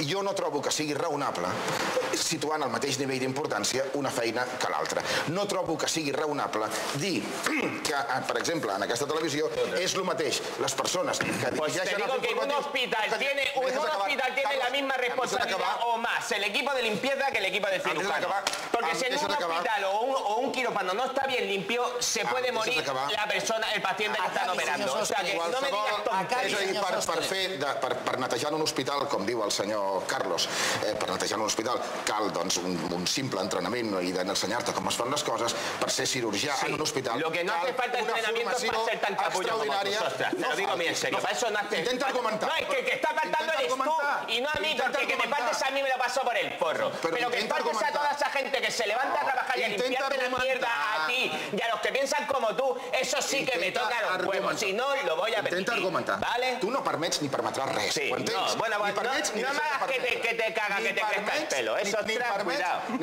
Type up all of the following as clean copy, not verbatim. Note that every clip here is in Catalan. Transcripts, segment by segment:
jo no trobo que sigui raonable, situant al mateix nivell d'importància una feina que l'altra. No trobo que sigui raonable dir que, per exemple, en aquesta televisió és el mateix les persones que dirigeixen els informatius... Un hospital tiene la misma responsabilidad o más el equipo de limpieza que el equipo de cirujano. Porque si en un hospital o un quirófano no está bien limpio, se puede morir la persona, el paciente que están operando. O sea que no me digas tonteries. Per netejar un hospital, com diu el senyor Carlos, per netejar un hospital cal un simple entrenament i d'ensenyar-te com es fan les coses. Per ser cirurgià en un hospital lo que no hace falta entrenamiento es para ser tan capullo como tú. Ostras, te lo digo bien en serio. Para eso no hace... Intenta argumentar. No, es que el que está faltando eres tú y no a mí, porque que me faltes a mí me lo paso por el forro. Pero que faltes a toda esa gente que se levanta a trabajar y a limpiarte la mierda a ti y a los que piensan como tú, eso sí que me toca los huevos. Si no, lo voy a permitir. Intenta argumentar. Tu no permets ni permetràs res. Sí, no, bueno, no me hagas que te caga, que te crezca el pelo. Eso, ostras, cuidado. No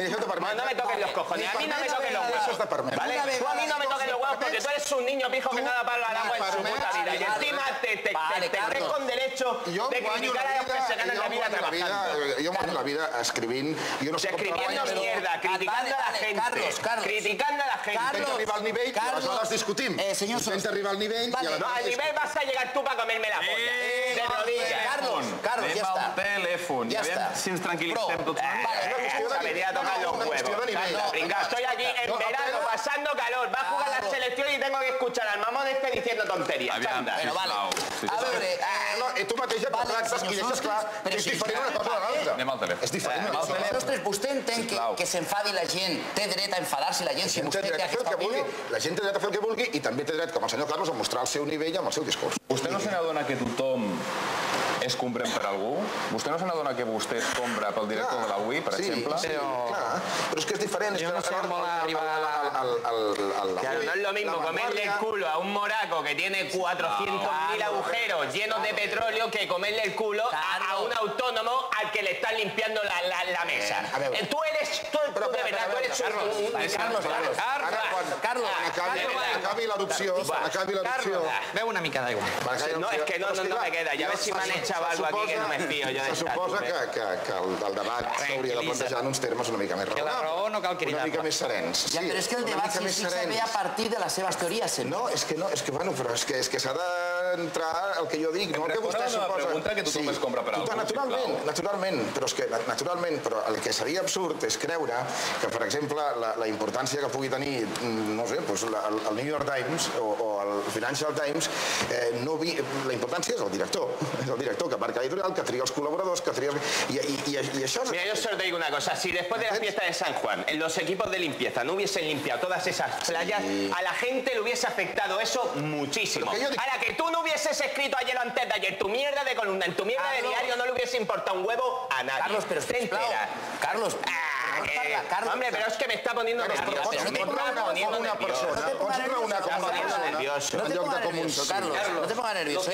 me toques los cojones, a mí no me toques los huevos. ¿Vale? Tú a mí no me toques los huevos porque tú eres un niño pijo que nada paga el agua en su puta vida. Y encima te crees con derecho de criticar a los que se ganan la vida trabajando. Jo guanyo la vida escrivint... Escribiendo mierda, criticando a la gente. Criticando a la gente. Intenta arribar al nivell i aleshores discutim. Intenta arribar al nivell... No, al nivel vas a llegar tú para comerme la polla. De rodillas. Carlos, ja està. Telèfon. Ja està. Si ens tranquil·litzem tots una mica. Venía a tocar los huevos. Venga, estoy aquí en verano pasando calor. Va a jugar la selección y tengo que escuchar al mamón este diciendo tonterías. Però vale. A veure, tu mateixa que tractes i deixes clar que és diferent una cosa de l'altra. Anem al telèfon. És diferent. Ostres, vostè entén que s'enfadi la gent, té dret a enfadar-se la gent si vostè té aquesta opinió? La gent té dret a fer el que vulgui i també té dret, com el senyor Carlos, a mostrar el seu nivell amb el seu discurs. Vostè no se n'adona que tothom es comprèn per algú? Vostè no se n'adona que vostè es compra pel director de la UI, per exemple? Sí, clar, però és que és diferent. Jo no sé on vol arribar... Claro, no es lo mismo comerle el culo a un moraco que tiene 400.000 agujeros llenos de petróleo que comerle el culo a un autónomo al que le están limpiando la mesa. Tú de verdad, tú eres un... Carlos, acabi l'erupció. Beu una mica d'aigua. No, és que no me queda. Ja ves si m'han echado algo aquí que no me fío yo de Se suposa que el debat s'hauria de plantejar en uns termes una mica més raonables. Que la raó no cal cridar-la. Una mica més serens. Ja, però és que el debat sí se ve a partir de les seves teories. No, és que bueno, però és que s'ha d'entrar el que jo dic, no el que vostè suposa. Em pregunta que tothom es compra per algú, naturalment, però el que seria absurd és creure que, per exemple, la importància que pugui tenir, no sé, el New York Times o el Financial Times, la importància és el director que marca l'editorial, que tria els col·laboradors, que tria... I això... Mira, yo solo te digo una cosa, si después de la fiesta de San Juan los equipos de limpieza no hubiesen limpiado todas esas playas, a la gente le hubiese afectado eso muchísimo. Ahora, que tú no hubieses escrito ayer o antes de ayer tu mierda de columna, en tu mierda de diario no le hubiese importado un huevo a nadie. Carlos, pero Carlos, hombre, pero es que me está poniendo nervioso. No te pongas nervioso, Carlos. No te pongas nervioso.